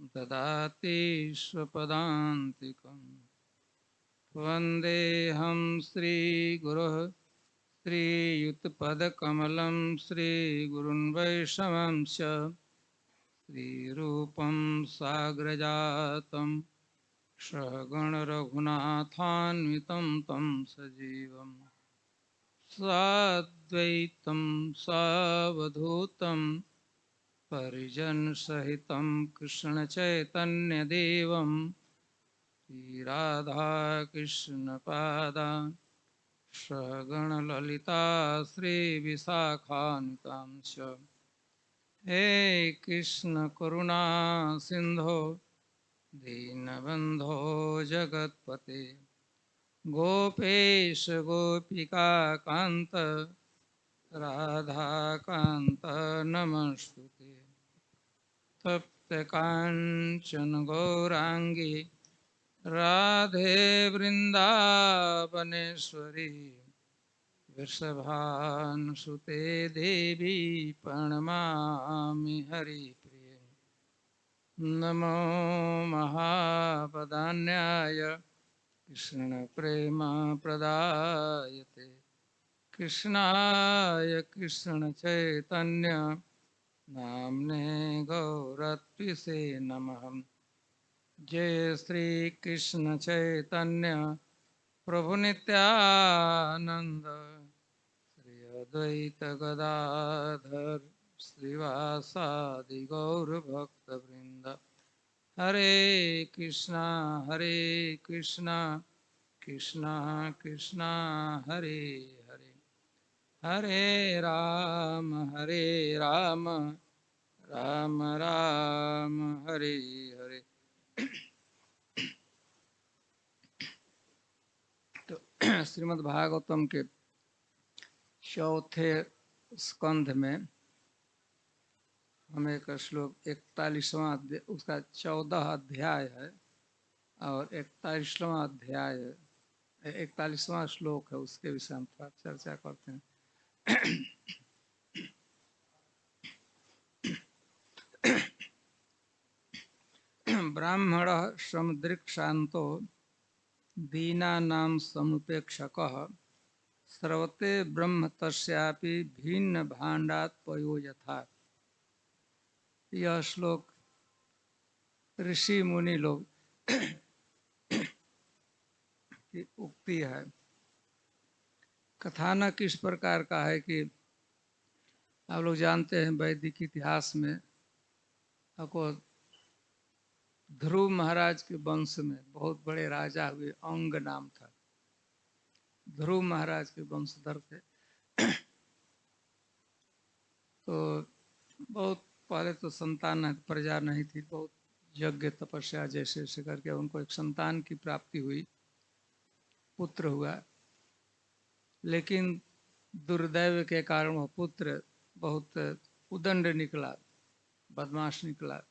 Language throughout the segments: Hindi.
ददाति स्वपदान्तिकम्। वन्देऽहं श्रीगुरोः श्रीयुतपदकमलं श्रीगुरुन् वैष्णवंश्च श्रीरूपं साग्रजातं सहगणरघुनाथान्वितं तं सजीवं साद्वैतं सावधूतं परिजनसहितं कृष्णचैतन्यदेवं श्रीराधाकृष्णपादान् सहगणललिता श्रीविशाखान्वितांश्च। हे कृष्ण करुणा सिंधो दीनबंधो जगत्पते गोपेश गोपिका कांत राधा कांत नमस्तुते। तप्त कांचन गौरांगी राधे वृंदावनेश्वरी वृषभानुसुते देवी प्रणमामि हरिप्रिये। नमो महावदान्याय कृष्णप्रेमप्रदायते कृष्णाय कृष्णचैतन्य नाम्ने गौरत्विषे नमः। जय श्री कृष्ण चैतन्य प्रभु नित्यानंद श्री अद्वैत गदाधर श्रीवासादि गौर भक्त वृंद। हरे कृष्णा कृष्णा कृष्णा हरे हरे, हरे राम राम राम हरे हरे। तो श्रीमद् भागवतम के चौथे स्कंध में हम एक श्लोक 41वां उसका 14 अध्याय है और 41वां अध्याय 41वां श्लोक है, उसके विषय में थोड़ा चर्चा करते हैं। ब्राह्मण समुद्रिक्षांतो दीनानां समुपेक्षकः स्रवते ब्रह्म तस्यापि भिन्न भाण्डात् पयो यथा। यह श्लोक ऋषि मुनि लोग की उक्ति है। कथानक इस प्रकार का है कि आप लोग जानते हैं वैदिक इतिहास में आपको ध्रुव महाराज के वंश में बहुत बड़े राजा हुए, अंग नाम था। ध्रुव महाराज के वंशधर थे। तो बहुत पहले तो संतान प्रजा नहीं थी, बहुत यज्ञ तपस्या जैसे जैसे करके उनको एक संतान की प्राप्ति हुई, पुत्र हुआ। लेकिन दुर्दैव के कारण वह पुत्र बहुत उदंड निकला, बदमाश निकला।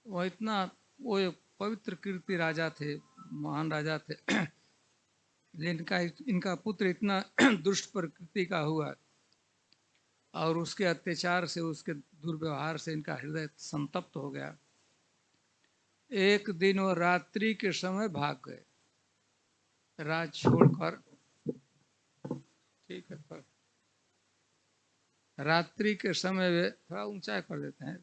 वह इतना वो एक पवित्र कीर्ति राजा थे, महान राजा थे। लेकिन इनका पुत्र इतना दुष्ट प्रकृति का हुआ और उसके अत्याचार से, उसके दुर्व्यवहार से इनका हृदय संतप्त हो गया। एक दिन वो रात्रि के समय भाग गए, राज छोड़कर। ठीक है, पर रात्रि के समय वे थोड़ा ऊंचा कर देते हैं।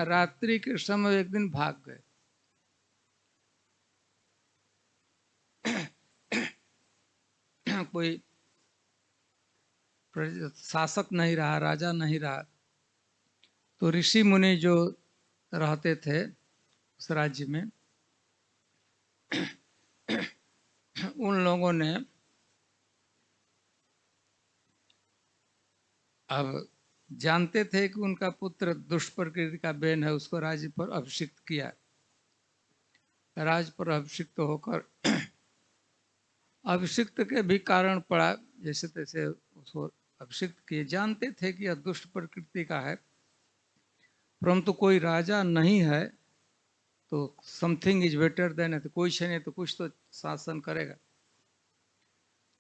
रात्रि के समय एक दिन भाग गए। कोई शासक नहीं रहा, राजा नहीं रहा, तो ऋषि मुनि जो रहते थे उस राज्य में, उन लोगों ने अब जानते थे कि उनका पुत्र दुष्प्रकृति का बेन है, उसको राज्य पर अभिषिक्त किया। राज पर अभिषिक्त होकर अभिषिक्त के भी कारण पड़ा, जैसे तैसे उसको अभिषिक्त किए। जानते थे कि यह दुष्ट प्रकृति का है, परंतु कोई राजा नहीं है तो समथिंग इज बेटर देन, तो कोई नहीं तो कुछ तो शासन करेगा।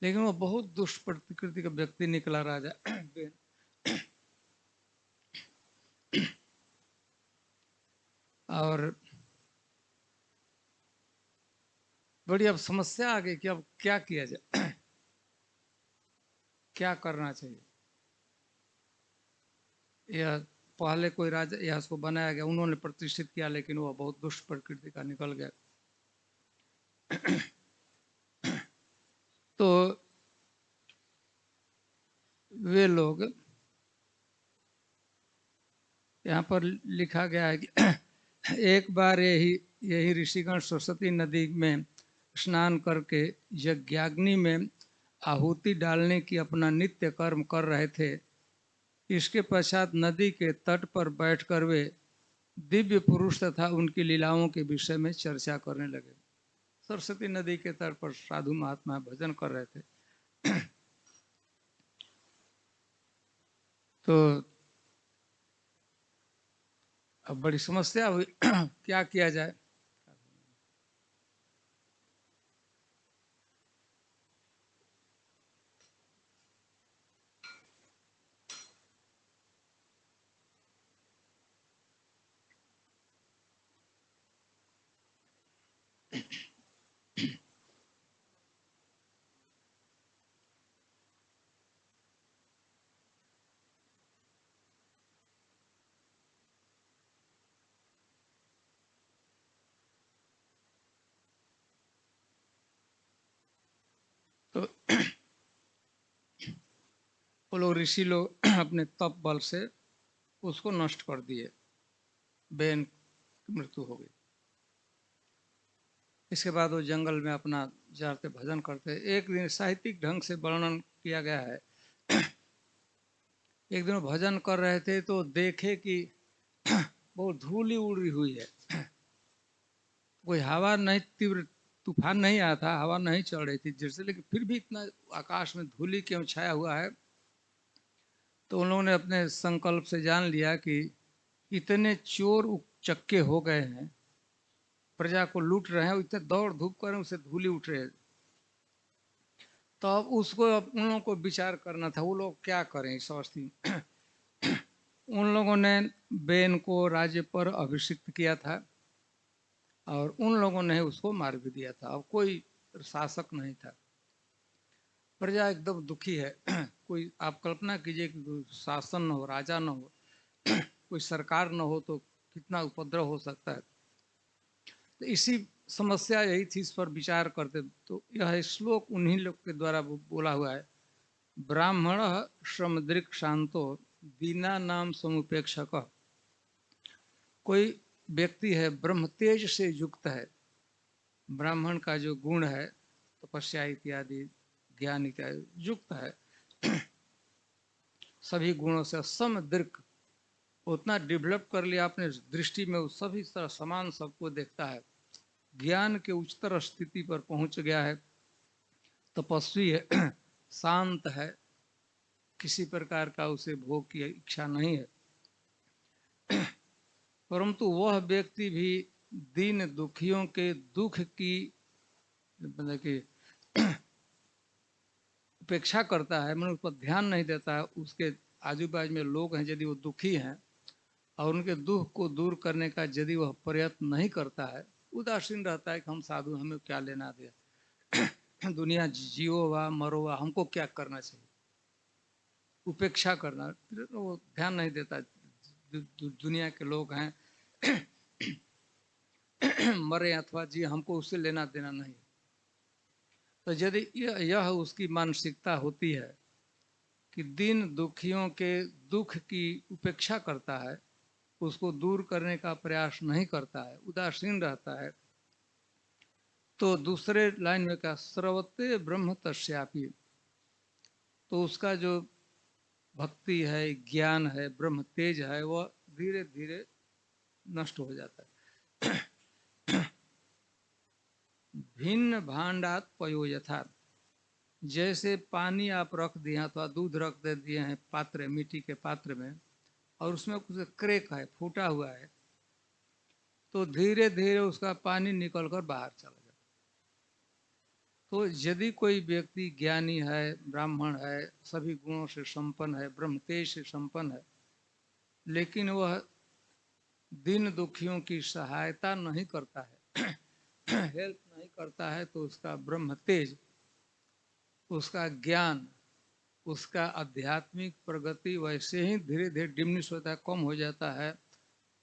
लेकिन वो बहुत दुष्ट प्रकृति का व्यक्ति निकला राजा। और बड़ी अब समस्या आ गई कि अब क्या किया जाए, क्या करना चाहिए। यह पहले कोई राजा यह उसको बनाया गया, उन्होंने प्रतिष्ठित किया, लेकिन वह बहुत दुष्ट प्रकृति का निकल गया। तो वे लोग, यहाँ पर लिखा गया है कि एक बार यही यही ऋषिगण सरस्वती नदी में स्नान करके यज्ञाग्नि में आहुति डालने की अपना नित्य कर्म कर रहे थे। इसके पश्चात नदी के तट पर बैठकर वे दिव्य पुरुष तथा उनकी लीलाओं के विषय में चर्चा करने लगे। सरस्वती नदी के तट पर साधु महात्मा भजन कर रहे थे। तो अब बड़ी समस्या हुई, क्या किया जाए। तो वो लोग ऋषि लोग अपने तप बल से उसको नष्ट कर दिए, बेन की मृत्यु हो गई। इसके बाद वो जंगल में अपना जाते भजन करते। एक दिन साहित्यिक ढंग से वर्णन किया गया है, एक दिन वो भजन कर रहे थे तो देखे कि बहुत धूली उड़ी हुई है। कोई हवा नहीं, तीव्र तूफान नहीं आया था, हवा नहीं चल रही थी जैसे, लेकिन फिर भी इतना आकाश में धूली क्यों छाया हुआ है। तो उन लोगों ने अपने संकल्प से जान लिया कि इतने चोर उचक्के हो गए हैं, प्रजा को लूट रहे हैं, इतने दौड़ धूप कर रहे हैं, उसे धूली उठ रहे हैं। तो अब उसको उन लोगों को विचार करना था, वो लोग क्या करें इस अवस्थी में। उन लोगों ने बेन को राज्य पर अभिषिक्त किया था और उन लोगों ने उसको मार भी दिया था। अब कोई शासक नहीं था, प्रजा एकदम दुखी है। कोई आप कल्पना कीजिए कि शासन न हो, राजा न हो, कोई सरकार न हो तो कितना उपद्रव हो सकता है। तो इसी समस्या यही थी, इस पर विचार करते। तो यह श्लोक उन्हीं लोग के द्वारा बोला हुआ है। ब्राह्मण श्रमदृक् शांतो दीना नाम समुपेक्षक। कोई व्यक्ति है ब्रह्म तेज से युक्त है, ब्राह्मण का जो गुण है तपस्या इत्यादि ज्ञान इत्यादि युक्त है, सभी गुणों से समदृक्, उतना डेवलप कर लिया अपने दृष्टि में, वो सभी तरह समान सबको देखता है, ज्ञान के उच्चतर स्थिति पर पहुंच गया है, तपस्वी है, शांत है, किसी प्रकार का उसे भोग की इच्छा नहीं है। परंतु वह व्यक्ति भी दीन दुखियों के दुख की मतलब कि उपेक्षा करता है, मतलब उस पर ध्यान नहीं देता है। उसके आजू बाजू में लोग हैं, यदि वो दुखी हैं और उनके दुख को दूर करने का यदि वह प्रयत्न नहीं करता है, उदासीन रहता है कि हम साधु, हमें क्या लेना दिया, दुनिया जियो वा मरो वा, हमको क्या करना चाहिए, उपेक्षा करना, वो ध्यान नहीं देता। दुनिया के लोग हैं, मरे अथवा जी, हमको उससे लेना देना नहीं। तो यदि यह उसकी मानसिकता होती है कि दीन दुखियों के दुख की उपेक्षा करता है, उसको दूर करने का प्रयास नहीं करता है, उदासीन रहता है, तो दूसरे लाइन में क्या, स्रवते ब्रह्म तस्यापि, तो उसका जो भक्ति है, ज्ञान है, ब्रह्म तेज है, वह धीरे धीरे नष्ट हो जाता है। भिन्न भांडात पयो यथा, जैसे पानी आप रख दिए अथवा दूध रख दे दिए हैं पात्र, मिट्टी के पात्र में, और उसमें कुछ क्रैक है, फूटा हुआ है, तो धीरे धीरे उसका पानी निकलकर बाहर चला जाता है। तो यदि कोई व्यक्ति ज्ञानी है, ब्राह्मण है, सभी गुणों से संपन्न है, ब्रह्म तेज से संपन्न है, लेकिन वह दीन दुखियों की सहायता नहीं करता है, हेल्प नहीं करता है, तो उसका ब्रह्म तेज, उसका ज्ञान, उसका आध्यात्मिक प्रगति वैसे ही धीरे धीरे डिमिनिश होता है, कम हो जाता है।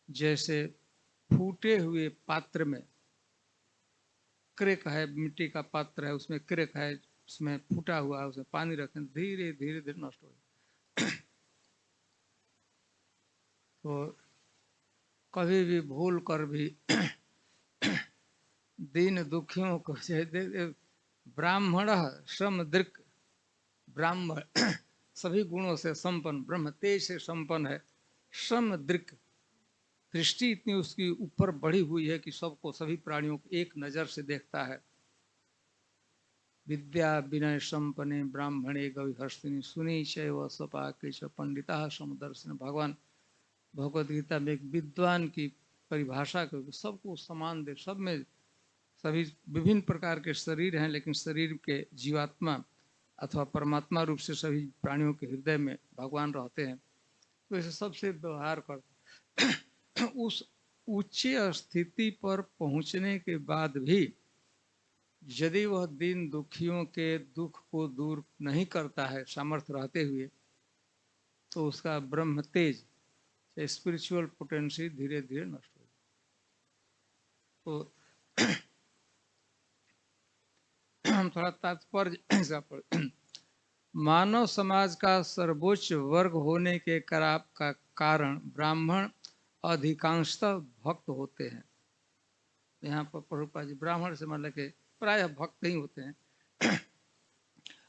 जैसे फूटे हुए पात्र में क्रेक है, मिट्टी का पात्र है, उसमें क्रेक है, उसमें फूटा हुआ है, उसमें पानी रखें, धीरे धीरे धीरे नष्ट हो जाए। तो कभी भी भूल कर भी दीन दुखियों को ब्राह्मण श्रम दृक, ब्राह्मण सभी गुणों से संपन्न, ब्रह्म तेज से संपन्न है, श्रम दृक, दृष्टि इतनी उसकी ऊपर बढ़ी हुई है कि सबको, सभी प्राणियों को एक नजर से देखता है। विद्या विनय संपन्ने ब्राह्मणे गविहस्तिनी सुनी चैव स्वपाके च पंडिता समदर्शन। भगवान भगवद गीता में एक विद्वान की परिभाषा करके सबको समान दे, सब में, सभी विभिन्न प्रकार के शरीर हैं, लेकिन शरीर के जीवात्मा अथवा परमात्मा रूप से सभी प्राणियों के हृदय में भगवान रहते हैं। तो इसे सबसे व्यवहार कर उस उच्च स्थिति पर पहुंचने के बाद भी यदि वह दीन दुखियों के दुख को दूर नहीं करता है सामर्थ्य रहते हुए, तो उसका ब्रह्म तेज, स्पिरिचुअल पोटेंशियल धीरे धीरे नष्ट हो जाए। तो हम थोड़ा तात्पर्य पर, मानव समाज का सर्वोच्च वर्ग होने के का कारण ब्राह्मण अधिकांशतः भक्त होते हैं। यहाँ पर प्रभुपाद जी ब्राह्मण से मतलब के प्रायः भक्त ही होते हैं।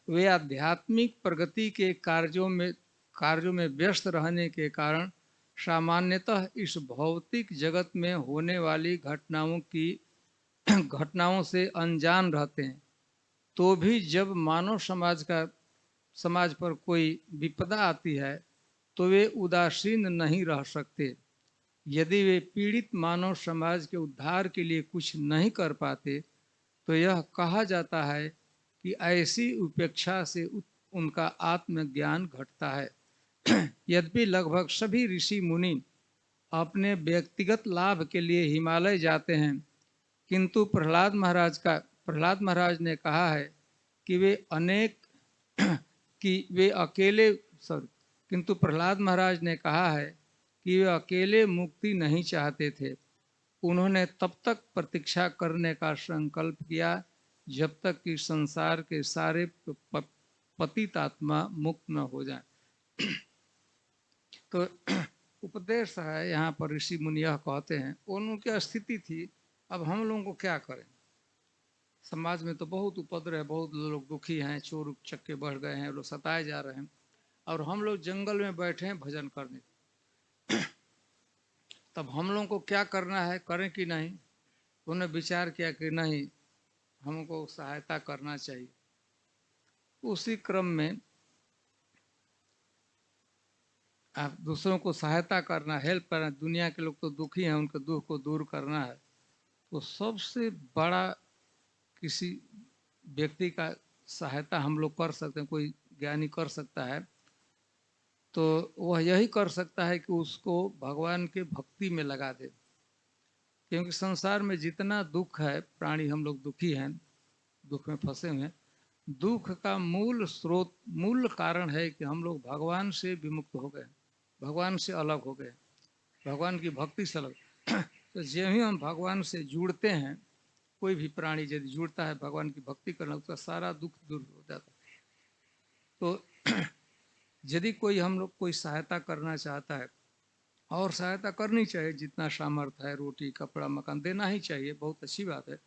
वे आध्यात्मिक प्रगति के कार्यों में व्यस्त रहने के कारण सामान्यतः इस भौतिक जगत में होने वाली घटनाओं से अनजान रहते हैं। तो भी जब मानव समाज पर कोई विपदा आती है तो वे उदासीन नहीं रह सकते। यदि वे पीड़ित मानव समाज के उद्धार के लिए कुछ नहीं कर पाते तो यह कहा जाता है कि ऐसी उपेक्षा से उनका आत्मज्ञान घटता है। यद्यपि लगभग सभी ऋषि मुनि अपने व्यक्तिगत लाभ के लिए हिमालय जाते हैं, किंतु प्रहलाद महाराज ने कहा है कि वे अकेले, सॉरी, किंतु प्रहलाद महाराज ने कहा है कि वे अकेले मुक्ति नहीं चाहते थे। उन्होंने तब तक प्रतीक्षा करने का संकल्प किया जब तक कि संसार के सारे पतित आत्मा मुक्त न हो जाए। तो उपदेश है यहाँ पर, ऋषि मुनि यह कहते हैं, उनकी स्थिति थी, अब हम लोगों को क्या करें। समाज में तो बहुत उपद्रव है, बहुत लोग दुखी हैं, चोर चक्के बढ़ गए हैं, लोग सताए जा रहे हैं, और हम लोग जंगल में बैठे हैं भजन करने। तब हम लोगों को क्या करना है, करें कि नहीं। उन्होंने विचार किया कि नहीं, हमको सहायता करना चाहिए। उसी क्रम में आप दूसरों को सहायता करना, हेल्प करना, दुनिया के लोग तो दुखी हैं, उनके दुख को दूर करना है, तो सबसे बड़ा किसी व्यक्ति का सहायता हम लोग कर सकते हैं, कोई ज्ञानी कर सकता है, तो वह यही कर सकता है कि उसको भगवान के भक्ति में लगा दे। क्योंकि संसार में जितना दुख है, प्राणी हम लोग दुखी हैं, दुख में फंसे हुए हैं। दुख का मूल स्रोत, मूल कारण है कि हम लोग भगवान से विमुक्त हो गए, भगवान से अलग हो गए, भगवान की भक्ति से अलग। तो जब ही हम भगवान से जुड़ते हैं, कोई भी प्राणी यदि जुड़ता है भगवान की भक्ति करना, उसका सारा दुख दूर हो जाता है। तो यदि हम लोग कोई सहायता करना चाहता है, और सहायता करनी चाहिए, जितना सामर्थ्य है, रोटी कपड़ा मकान देना ही चाहिए, बहुत अच्छी बात है।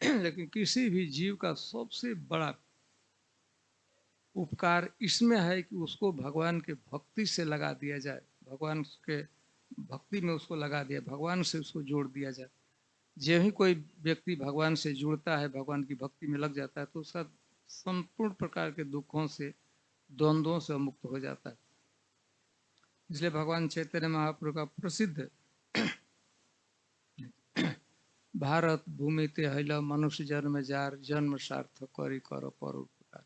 लेकिन किसी भी जीव का सबसे बड़ा उपकार इसमें है कि उसको भगवान के भक्ति से लगा दिया जाए, भगवान के भक्ति में उसको लगा दिया, भगवान से उसको जोड़ दिया जाए। जो ही कोई व्यक्ति भगवान से जुड़ता है, भगवान की भक्ति में लग जाता है, तो उसका संपूर्ण प्रकार के दुखों से, द्वंद्वों से मुक्त हो जाता है। इसलिए भगवान चैतन्य महाप्रभु का प्रसिद्ध भारत भूमि ते हैल मनुष्य जन्म जार, जन्म सार्थक करी कर परोपकार।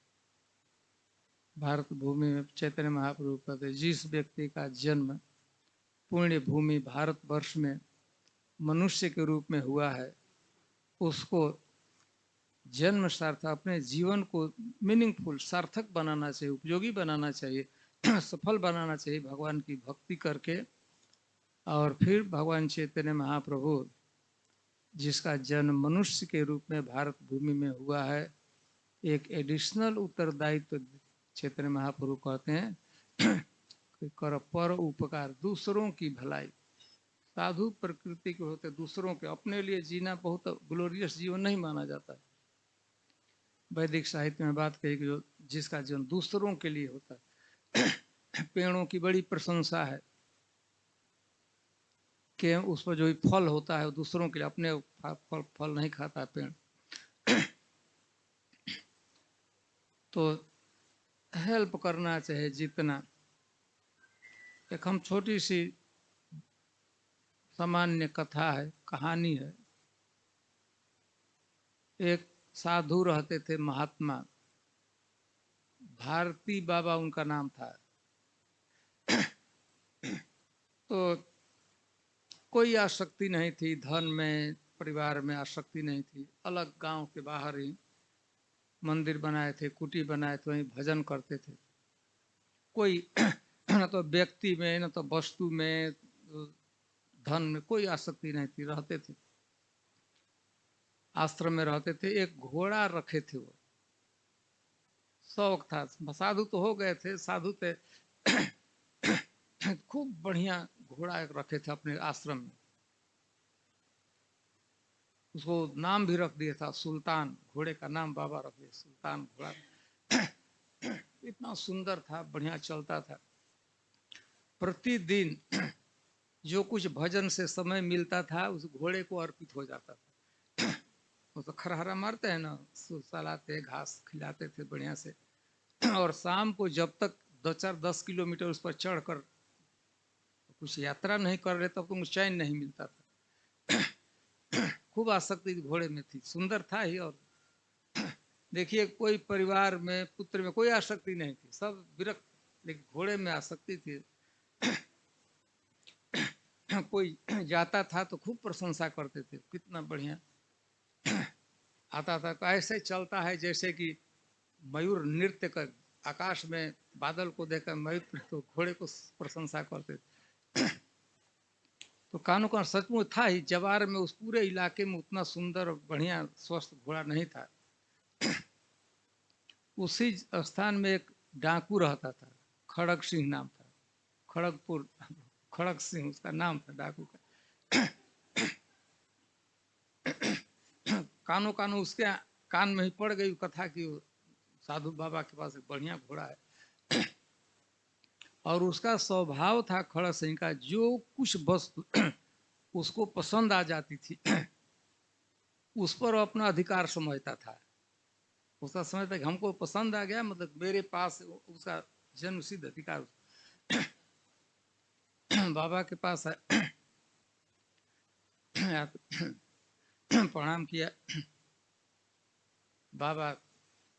भारत भूमि में चैतन्य महाप्रभु कहते, जिस व्यक्ति का जन्म पुण्य भूमि भारतवर्ष में मनुष्य के रूप में हुआ है, उसको जन्म सार्थक, अपने जीवन को मीनिंगफुल सार्थक बनाना चाहिए, उपयोगी बनाना चाहिए, सफल बनाना चाहिए भगवान की भक्ति करके। और फिर भगवान चैतन्य महाप्रभु जिसका जन्म मनुष्य के रूप में भारत भूमि में हुआ है, एक एडिशनल उत्तरदायित्व चैतन्य महाप्रभु कहते हैं कि कर पर उपकार, दूसरों की भलाई। साधु प्रकृति के होते दूसरों के, अपने लिए जीना बहुत ग्लोरियस जीवन नहीं माना जाता है। वैदिक साहित्य में बात कही कि जो जिसका जीवन दूसरों के लिए होता है, पेड़ों की बड़ी प्रशंसा है कि उस पर जो फल होता है वो दूसरों के लिए, अपने फल नहीं खाता है पेड़। तो हेल्प करना चाहिए जितना। एक हम छोटी सी सामान्य कथा है, कहानी है। एक साधु रहते थे, महात्मा भारती बाबा उनका नाम था। तो कोई आसक्ति नहीं थी धन में, परिवार में आसक्ति नहीं थी। अलग गांव के बाहर ही मंदिर बनाए थे, कुटी बनाए थे, वहीं भजन करते थे। कोई न तो व्यक्ति में न तो वस्तु में, धन में कोई आसक्ति नहीं थी, रहते थे आश्रम में रहते थे। एक घोड़ा रखे थे, वो शौक था। साधु तो हो गए थे, साधु थे खूब बढ़िया घोड़ा एक रखे थे अपने आश्रम में। उसको नाम भी रख दिया था सुल्तान, घोड़े का नाम बाबा रख दिया सुल्तान घोड़ा। इतना सुंदर था, बढ़िया चलता था। प्रतिदिन जो कुछ भजन से समय मिलता था उस घोड़े को अर्पित हो जाता था। वो तो खरहरा मारते हैं ना, सुलाते घास खिलाते थे बढ़िया से। और शाम को जब तक 10 किलोमीटर उस पर चढ़कर कुछ यात्रा नहीं कर रहे तब तो चैन नहीं मिलता था। खूब आसक्ति घोड़े में थी, सुंदर था ही। और देखिए कोई परिवार में पुत्र में कोई आसक्ति नहीं थी, सब विरक्त, लेकिन घोड़े में आसक्ति थी। कोई जाता था तो खूब प्रशंसा करते थे, कितना बढ़िया आता था। ऐसे चलता है जैसे कि मयूर नृत्य कर, आकाश में बादल को देखकर मयूर, तो घोड़े को प्रशंसा करते थे। तो कानों का सचमुच था ही, जवार में उस पूरे इलाके में उतना सुंदर बढ़िया स्वस्थ घोड़ा नहीं था। उसी स्थान में एक डाकू रहता था, खड़ग सिंह नाम था, खड़गपुर, खड़ग सिंह उसका नाम था डाकू का। कानों कानों उसके कान में ही पड़ गई कथा की साधु बाबा के पास एक बढ़िया घोड़ा है। और उसका स्वभाव था खड़ग सिंह का, जो कुछ वस्तु उसको पसंद आ जाती थी उस पर अपना अधिकार समझता था। उसका समझता कि हमको पसंद आ गया, मतलब मेरे पास उसका जन्म सिद्ध अधिकार। बाबा के पास है, प्रणाम किया, बाबा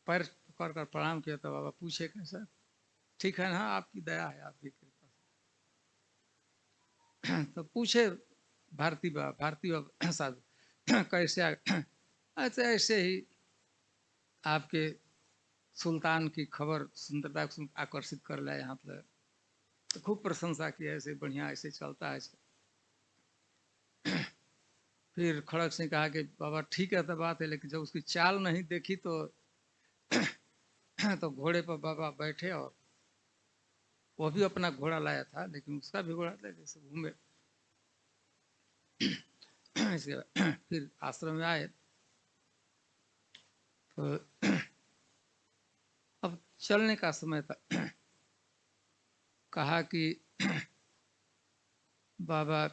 पैर पकड़ कर प्रणाम किया। तो बाबा पूछे कैसा, ठीक है ना, आपकी दया है, आपकी कृपा से। तो पूछे भारती बाबा साधु कैसे ऐसे ऐसे ही आपके सुल्तान की खबर सुंदरता आकर्षित कर लाए यहाँ पर। तो खूब प्रशंसा की, ऐसे बढ़िया ऐसे चलता है। फिर खड़ग सिंह कहा कि बाबा ठीक है तो बात है, लेकिन जब उसकी चाल नहीं देखी तो तो घोड़े पर बाबा बैठे और वो भी अपना घोड़ा लाया था, लेकिन उसका भी घोड़ा था, जैसे घूमे। इसके बाद फिर आश्रम में आए तो अब चलने का समय था। कहा कि बाबा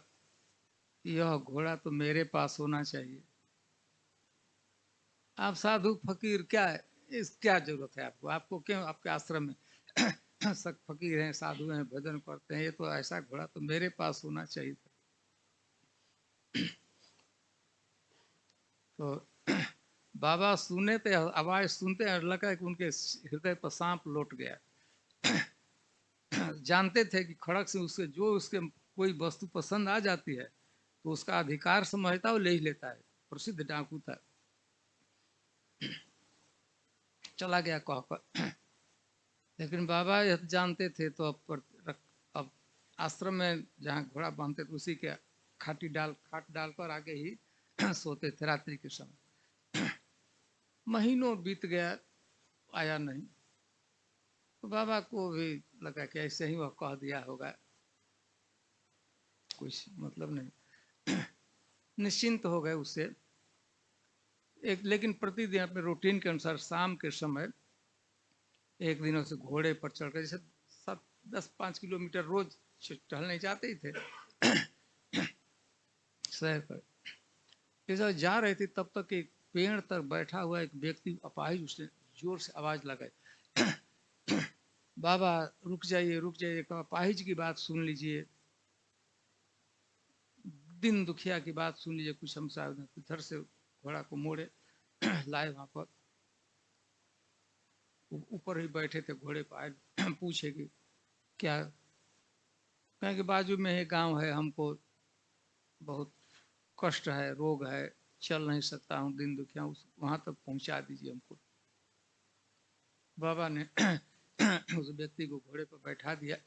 यह घोड़ा तो मेरे पास होना चाहिए। आप साधु फकीर क्या है, इस क्या जरूरत है आपको, आपको क्यों, आपके आश्रम में सब फकीर हैं, साधु हैं, भजन करते हैं, ये तो ऐसा घोड़ा तो मेरे पास होना चाहिए था। तो बाबा सुने थे, आवाज सुनते हैं, लगा कि उनके हृदय पर सांप लौट गया। जानते थे कि खड़ग सिंह उसके जो उसके कोई वस्तु पसंद आ जाती है तो उसका अधिकार समझता वो ले ही लेता है। प्रसिद्ध डाकू था, चला गया कह कर। लेकिन बाबा यह जानते थे तो अब आश्रम में जहाँ घोड़ा बांधते थे उसी के खाट डालकर आगे ही सोते थे रात्रि के समय। महीनों बीत गया, आया नहीं। तो बाबा को भी लगा कि ऐसे ही वह कह दिया होगा, कुछ मतलब नहीं। निश्चिंत हो गए उससे। लेकिन प्रतिदिन अपने रूटीन के अनुसार शाम के समय एक दिन उसे घोड़े पर चढ़कर, जैसे 7-10-5 किलोमीटर रोज टहलने जाते ही थे शहर पर। जैसे जा रहे थे तब तक एक पेड़ तक बैठा हुआ एक व्यक्ति अपाहिज, उसने जोर से आवाज लगाई, बाबा रुक जाइए रुक जाइए, कहा अपाहिज की बात सुन लीजिए, दिन दुखिया की बात सुन लीजिए, कुछ हम सावधान। इधर से घोड़ा को मोड़े, लाए वहां पर, ऊपर ही बैठे थे घोड़े पर आए, पूछे कि क्या, कहें कि बाजू में ही गांव है, हमको बहुत कष्ट है, रोग है, चल नहीं सकता हूँ, दिन दुखिया, वहां तक पहुंचा दीजिए हमको। बाबा ने उस व्यक्ति को घोड़े पर बैठा दिया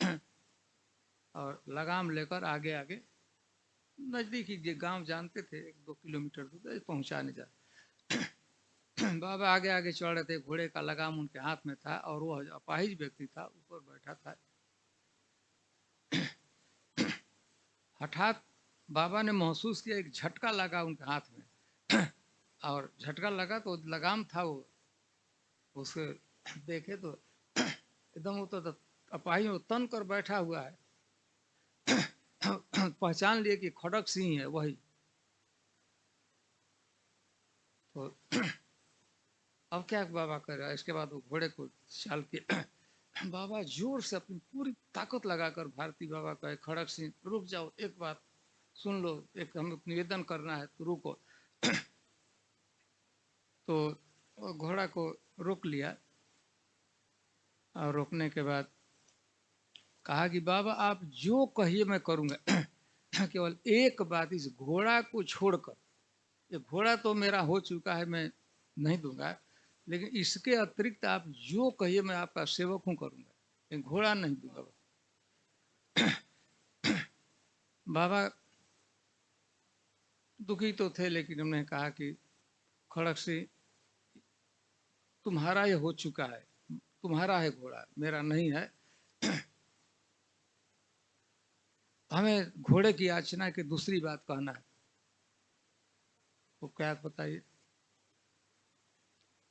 और लगाम लेकर आगे आगे, नजदीक ही गांव जानते थे, 1-2 किलोमीटर दूर पहुंचाने जा। बाबा आगे आगे चल रहे थे, घोड़े का लगाम उनके हाथ में था और वह अपाहिज व्यक्ति था ऊपर बैठा था। हठात बाबा ने महसूस किया एक झटका लगा उनके हाथ में और झटका लगा तो लगाम था वो, उसे देखे तो एकदम वो तो अपाहिज तन कर बैठा हुआ है। पहचान लिए कि खड़क सिंह है वही। तो अब क्या बाबा कर रहा है, इसके बाद वो घोड़े को चाल के बाबा जोर से अपनी पूरी ताकत लगाकर, भारती बाबा कहे खड़क सिंह रुक जाओ, एक बात सुन लो, एक हमें निवेदन करना है, तो रुको। तो घोड़ा को रोक लिया और रोकने के बाद कहा कि बाबा आप जो कहिए मैं करूंगा, केवल एक बात, इस घोड़ा को छोड़कर, ये घोड़ा तो मेरा हो चुका है, मैं नहीं दूंगा, लेकिन इसके अतिरिक्त आप जो कहिए मैं आपका सेवक हूं, करूंगा, लेकिन घोड़ा नहीं दूंगा। बाबा दुखी तो थे, लेकिन उन्होंने कहा कि खड़क सिंह तुम्हारा ये हो चुका है, तुम्हारा है घोड़ा, मेरा नहीं है। हमें घोड़े की याचना की दूसरी बात कहना है। वो क्या बताइए।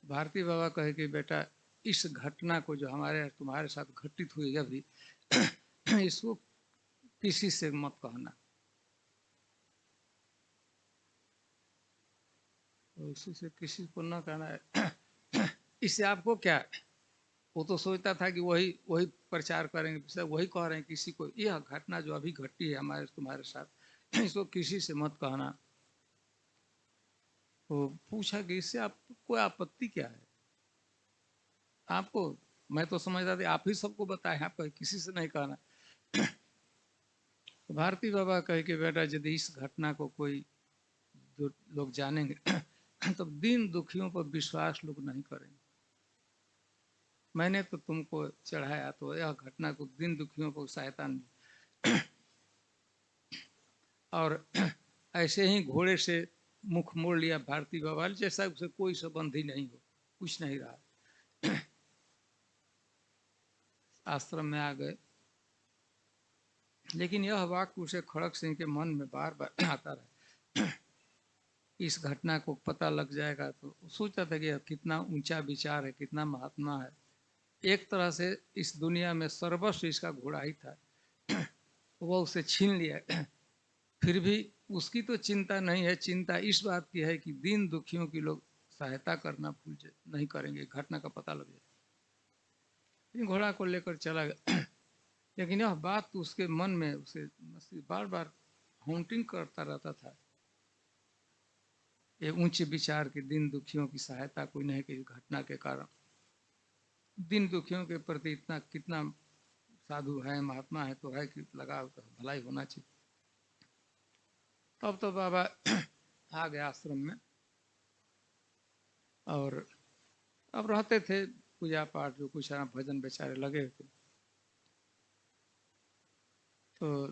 भारती बाबा कहे कि बेटा इस घटना को जो हमारे तुम्हारे साथ घटित हुई अभी, इसको किसी से मत कहना। तो इसी से किसी को न कहना है। इससे आपको क्या है? वो तो सोचता था कि वही वही प्रचार करेंगे, वही कह रहे हैं किसी को, यह घटना जो अभी घटी है हमारे तुम्हारे साथ, इसको किसी से मत कहना। तो पूछा कि इससे आपको कोई आपत्ति क्या है? आपको, मैं तो समझता था आप ही सबको बताए, आप किसी से नहीं कहना। तो भारती बाबा कहे कि बेटा यदि इस घटना को कोई लोग जानेंगे तो दीन दुखियों पर विश्वास लोग नहीं करेंगे। मैंने तो तुमको चढ़ाया तो यह घटना को दीन दुखियों को सहायता नहीं। और ऐसे ही घोड़े से मुख मोड़ लिया भारती बाबा, जैसा उसे कोई संबंध ही नहीं हो, कुछ नहीं रहा। आश्रम में आ गए, लेकिन यह वाक्य उसे खड़क सिंह के मन में बार बार आता रहा। इस घटना को पता लग जाएगा तो सोचता था कि कितना ऊंचा विचार है, कितना महात्मा है। एक तरह से इस दुनिया में सर्वस्व इसका घोड़ा ही था, वह उसे छीन लिया। फिर भी उसकी तो चिंता नहीं है, चिंता इस बात की है कि दीन दुखियों की लोग सहायता करना भूल जाए, नहीं करेंगे, घटना का पता लग जाए। घोड़ा को लेकर चला गया। लेकिन यह बात तो उसके मन में उसे बार बार हाउंटिंग करता रहता था, ये ऊंचे विचार के दिन दुखियों की सहायता कोई नहीं की घटना के कारण। दिन दुखियों के प्रति इतना कितना साधु है महात्मा है तो है कि लगा तो भलाई होना चाहिए। तब तो बाबा आ गए आश्रम में और अब रहते थे पूजा पाठ जो कुछ भजन बेचारे लगे थे। तो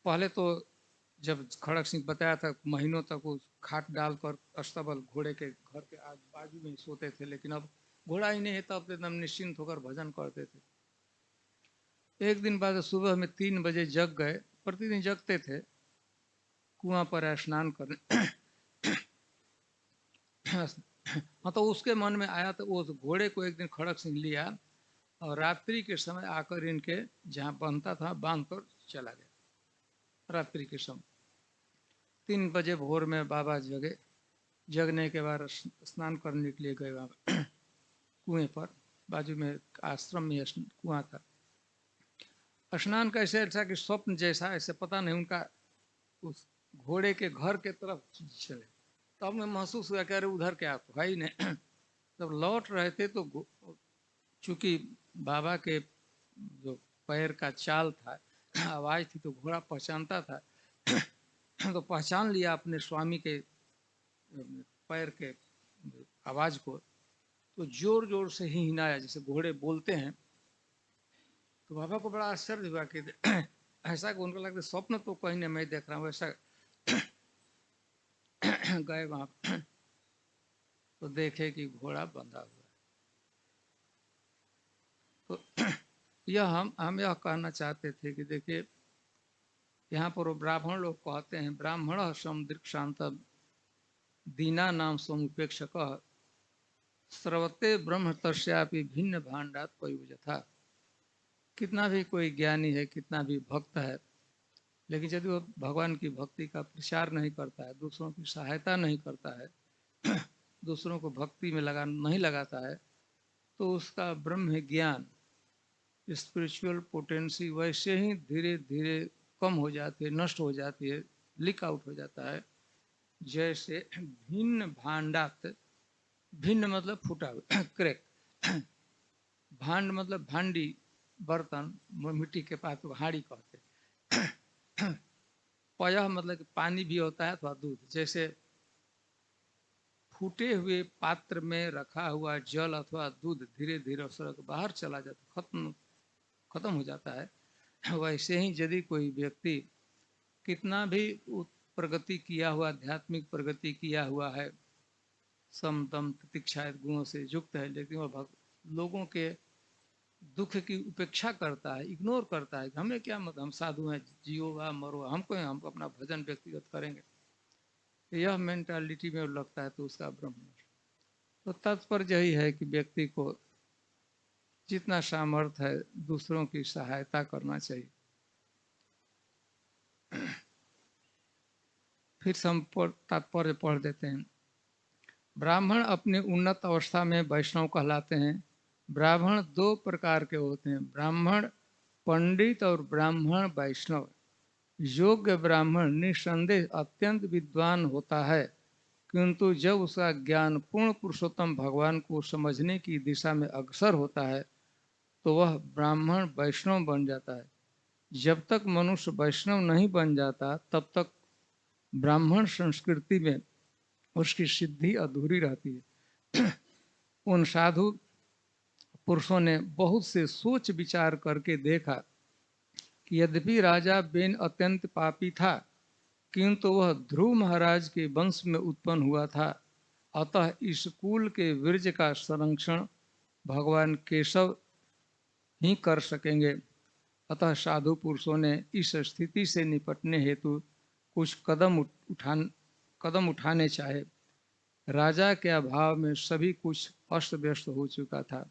पहले तो जब खड़क सिंह बताया था महीनों तक वो खाट डालकर अस्तबल घोड़े के घर के आज बाजू में ही सोते थे, लेकिन अब घोड़ा ही नहीं है तब तो एकदम निश्चिंत होकर भजन करते थे। एक दिन बाद सुबह में 3 बजे जग गए, प्रतिदिन जगते थे, कुआं पर स्नान करने हाँ तो उसके मन में आया तो वो घोड़े को एक दिन खड़क सिंह लिया और रात्रि के समय आकर इनके जहाँ बनता था बांध कर चला गया। रात्रि के समय 3 बजे भोर में बाबा जगे। जगने के बाद स्नान करने के लिए गए बाबा कुएं पर, बाजू में आश्रम में कुआं था। स्नान कैसे ऐसा कि स्वप्न जैसा, ऐसे पता नहीं उनका उस घोड़े के घर के तरफ चले। तब मैं महसूस हुआ कि अरे उधर क्या तो है ही नहीं। जब लौट रहे थे तो चूंकि बाबा के जो पैर का चाल था, आवाज थी, तो घोड़ा पहचानता था। तो पहचान लिया अपने स्वामी के पैर के आवाज को, तो जोर जोर से ही हिलाया जैसे घोड़े बोलते हैं। तो बाबा को बड़ा आश्चर्य हुआ कि ऐसा कि उनको लगता स्वप्न तो कहीं नहीं मैं देख रहा हूँ ऐसा। गए वहां तो देखे कि घोड़ा बंधा हुआ है। तो यह हम यह कहना चाहते थे कि देखिए यहाँ पर वो ब्राह्मण लोग कहते हैं ब्राह्मण समुदृक्षांत दीना नाम समुपेक्षक स्रवते ब्रह्म तस्यापि भिन्न भांडात पयुजथा। कितना भी कोई ज्ञानी है, कितना भी भक्त है, लेकिन यदि वो भगवान की भक्ति का प्रचार नहीं करता है, दूसरों की सहायता नहीं करता है, दूसरों को भक्ति में नहीं लगाता है, तो उसका ब्रह्म ज्ञान, स्पिरिचुअल पोटेंसी वैसे ही धीरे धीरे कम हो जाती है, नष्ट हो जाती है, लीक आउट हो जाता है। जैसे भिन्न भांडात, भिन्न मतलब फूटा हुआ क्रैक, भांड मतलब भांडी बर्तन, मिट्टी के पास तो हाड़ी कहते। पयह मतलब कि पानी भी होता है अथवा दूध। जैसे फूटे हुए पात्र में रखा हुआ जल अथवा दूध धीरे धीरे सड़क बाहर चला जाता, खत्म हो जाता है। वैसे ही यदि कोई व्यक्ति कितना भी प्रगति किया हुआ, आध्यात्मिक प्रगति किया हुआ है, समतम तितिक्षा गुणों से युक्त है, लेकिन वह लोगों के दुख की उपेक्षा करता है, इग्नोर करता है, हमें क्या मतलब, हम साधु हैं, जियो वा मरो, हमको हम अपना भजन व्यक्तिगत करेंगे, यह मेंटालिटी में लगता है तो उसका ब्रह्म। तो तात्पर्य यही है कि व्यक्ति को जितना सामर्थ्य है दूसरों की सहायता करना चाहिए। फिर तात्पर्य पढ़ देते हैं। ब्राह्मण अपनी उन्नत अवस्था में वैष्णव कहलाते हैं। ब्राह्मण 2 प्रकार के होते हैं, ब्राह्मण पंडित और ब्राह्मण वैष्णव। योग्य ब्राह्मण निसंदेह अत्यंत विद्वान होता है, किंतु जब उसका ज्ञान पूर्ण पुरुषोत्तम भगवान को समझने की दिशा में अग्रसर होता है तो वह ब्राह्मण वैष्णव बन जाता है। जब तक मनुष्य वैष्णव नहीं बन जाता तब तक ब्राह्मण संस्कृति में उसकी सिद्धि अधूरी रहती है। उन साधु पुरुषों ने बहुत से सोच विचार करके देखा कि यद्यपि राजा बेन अत्यंत पापी था, किंतु वह ध्रुव महाराज के वंश में उत्पन्न हुआ था, अतः इस कुल के वीर्य का संरक्षण भगवान केशव ही कर सकेंगे। अतः साधु पुरुषों ने इस स्थिति से निपटने हेतु कुछ कदम उठाने चाहे। राजा के अभाव में सभी कुछ अस्त व्यस्त हो चुका था।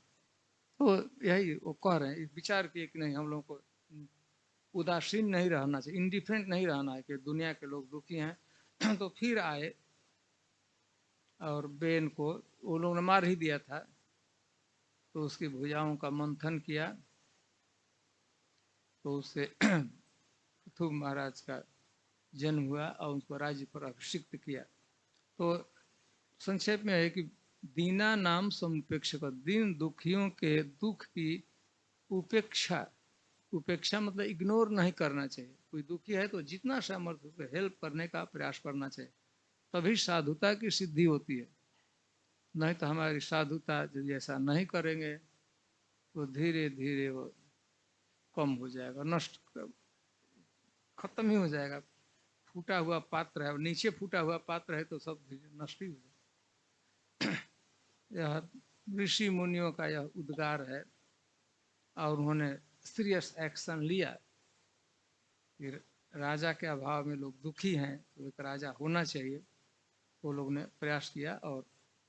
तो यही वो कह रहे हैं, विचार किए कि नहीं हम लोगों को उदासीन नहीं रहना चाहिए, इंडिफरेंट नहीं रहना है कि दुनिया के लोग दुखी हैं। तो फिर आए और बेन को वो लोग ने मार ही दिया था, तो उसकी भुजाओं का मंथन किया, तो उससे पृथु महाराज का जन्म हुआ और उसको राज्य पर अभिषिक्त किया। तो संक्षेप में है कि दीना नाम समुपेक्षक, दीन दुखियों के दुख की उपेक्षा, उपेक्षा मतलब इग्नोर नहीं करना चाहिए। कोई दुखी है तो जितना सामर्थ्य हो हेल्प करने का प्रयास करना चाहिए, तभी साधुता की सिद्धि होती है। नहीं तो हमारी साधुता यदि ऐसा नहीं करेंगे तो धीरे धीरे वो कम हो जाएगा, नष्ट, खत्म ही हो जाएगा। फूटा हुआ पात्र है, नीचे फूटा हुआ पात्र है तो सब नष्ट ही हो जाएगा। यह ऋषि मुनियों का यह उद्गार है और उन्होंने सीरियस एक्शन लिया कि राजा के अभाव में लोग दुखी हैं तो एक राजा होना चाहिए। वो लोग ने प्रयास किया और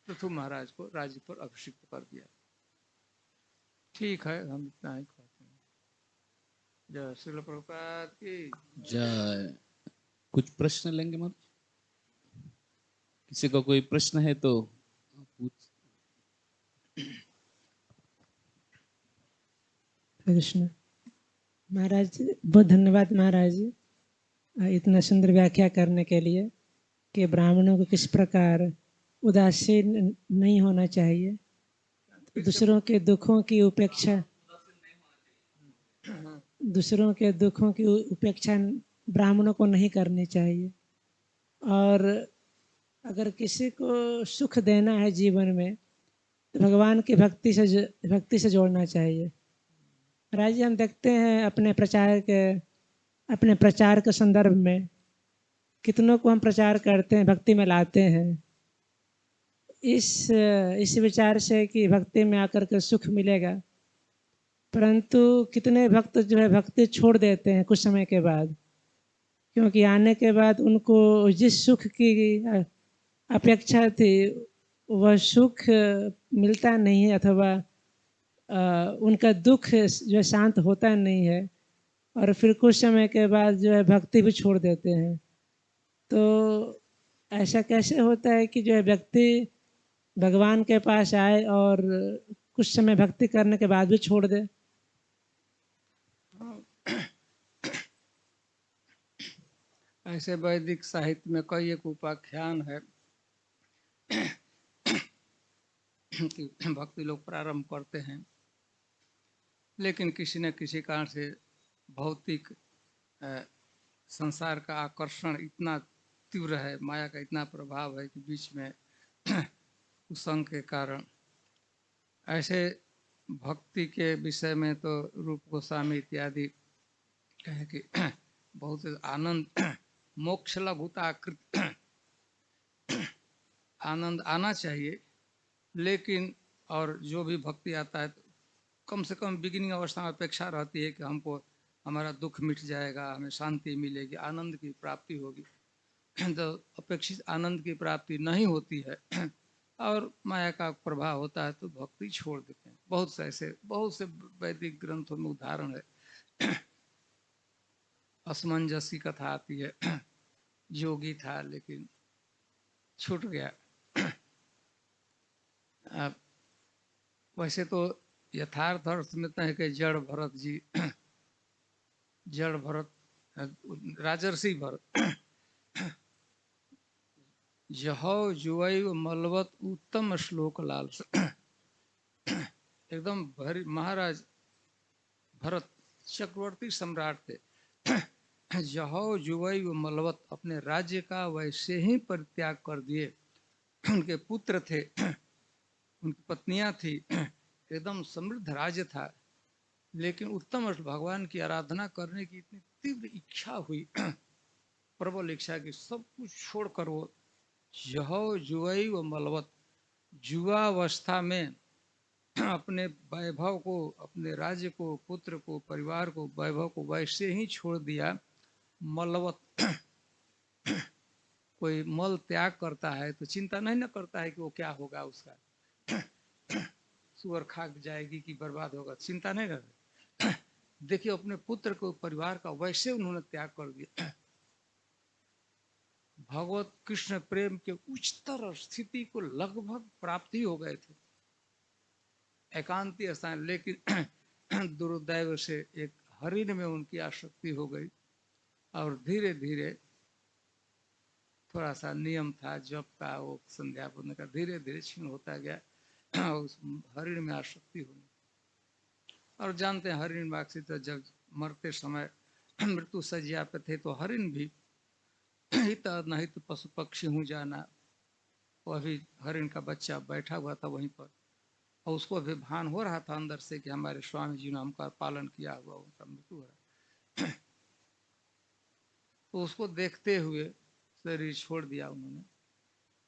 पृथु महाराज को राज्य पर अभिषिक्त कर दिया। ठीक है, हम इतना ही कहते हैं। जय श्रील प्रभुपाद की जय। कुछ प्रश्न लेंगे मत, किसी का कोई प्रश्न है तो पूछ। कृष्ण महाराज जी, बहुत धन्यवाद महाराज जी, इतना सुंदर व्याख्या करने के लिए कि ब्राह्मणों को किस प्रकार उदासीन नहीं होना चाहिए, दूसरों के दुखों की उपेक्षा, दूसरों के दुखों की उपेक्षा ब्राह्मणों को नहीं करनी चाहिए। और अगर किसी को सुख देना है जीवन में तो भगवान की भक्ति से जोड़ना चाहिए। महाराज जी, हम देखते हैं अपने प्रचार के संदर्भ में कितनों को हम प्रचार करते हैं, भक्ति में लाते हैं, इस विचार से कि भक्ति में आकर के सुख मिलेगा, परंतु कितने भक्त जो है भक्ति छोड़ देते हैं कुछ समय के बाद, क्योंकि आने के बाद उनको जिस सुख की अपेक्षा थी वह सुख मिलता नहीं है, अथवा उनका दुख जो है शांत होता नहीं है, और फिर कुछ समय के बाद जो है भक्ति भी छोड़ देते हैं। तो ऐसा कैसे होता है कि जो है व्यक्ति भगवान के पास आए और कुछ समय भक्ति करने के बाद भी छोड़ दे? ऐसे वैदिक साहित्य में कई एक उपाख्यान है कि भक्ति लोग प्रारंभ करते हैं, लेकिन किसी न किसी कारण से भौतिक संसार का आकर्षण इतना तीव्र है, माया का इतना प्रभाव है कि बीच में कुसंग के कारण ऐसे भक्ति के विषय में तो रूप गोस्वामी इत्यादि कहें कि बहुत आनंद मोक्ष लघुता आनंद आना चाहिए, लेकिन और जो भी भक्ति आता है तो कम से कम बिगिनिंग अवस्था में अपेक्षा रहती है कि हमको हमारा दुख मिट जाएगा, हमें शांति मिलेगी, आनंद की प्राप्ति होगी। तो अपेक्षित आनंद की प्राप्ति नहीं होती है और माया का प्रभाव होता है तो भक्ति छोड़ देते हैं। बहुत से वैदिक ग्रंथों में उदाहरण है। असमंजस की कथा आती है, योगी था लेकिन छूट गया। वैसे तो यथार्थ अर्थ में तो है कि जड़ भरत जी, जड़ भरत, राजर्षि भरत, जहौ जुवैव मलवत उत्तम श्लोक लाल, एकदम भरी महाराज भरत चक्रवर्ती सम्राट थे। जहौ जुवैव मलवत, अपने राज्य का वैसे ही परित्याग कर दिए। उनके पुत्र थे, उनकी पत्नियां थी, एकदम समृद्ध राज्य था, लेकिन उत्तम भगवान की आराधना करने की इतनी तीव्र इच्छा हुई, प्रबल इच्छा की सब कुछ छोड़कर वो जहौ जुवैव मलवत, जुआवस्था में अपने वैभव को, अपने राज्य को, पुत्र को, परिवार को, वैभव को वैसे ही छोड़ दिया। मलवत, कोई मल त्याग करता है तो चिंता नहीं न करता है कि वो क्या होगा, उसका सुअर खा जाएगी कि बर्बाद होगा, चिंता नहीं रहती। देखिए अपने पुत्र को, परिवार का वैसे उन्होंने त्याग कर दिया। भगवत कृष्ण प्रेम के उच्चतर स्थिति को लगभग प्राप्ति हो गए थे, एकांती स्थान, लेकिन दुर्दैव से एक हरिण में उनकी आसक्ति हो गई और धीरे धीरे थोड़ा सा नियम था जप का, वो संध्या पूर्ण का, धीरे धीरे क्षीण होता गया। उस हरिण में आसक्ति हुई, और जानते हैं हरिण मार्ग से तो जब मरते समय मृत्यु सज्जा पे थे तो हरिण भी हित अनहित पशु पक्षी हूँ जाना, वह भी हरिण का बच्चा बैठा हुआ था वहीं पर, और उसको भी भान हो रहा था अंदर से कि हमारे स्वामी जी ने हमका पालन किया हुआ, उनका मृत्यु हो रहा। तो उसको देखते हुए शरीर छोड़ दिया उन्होंने।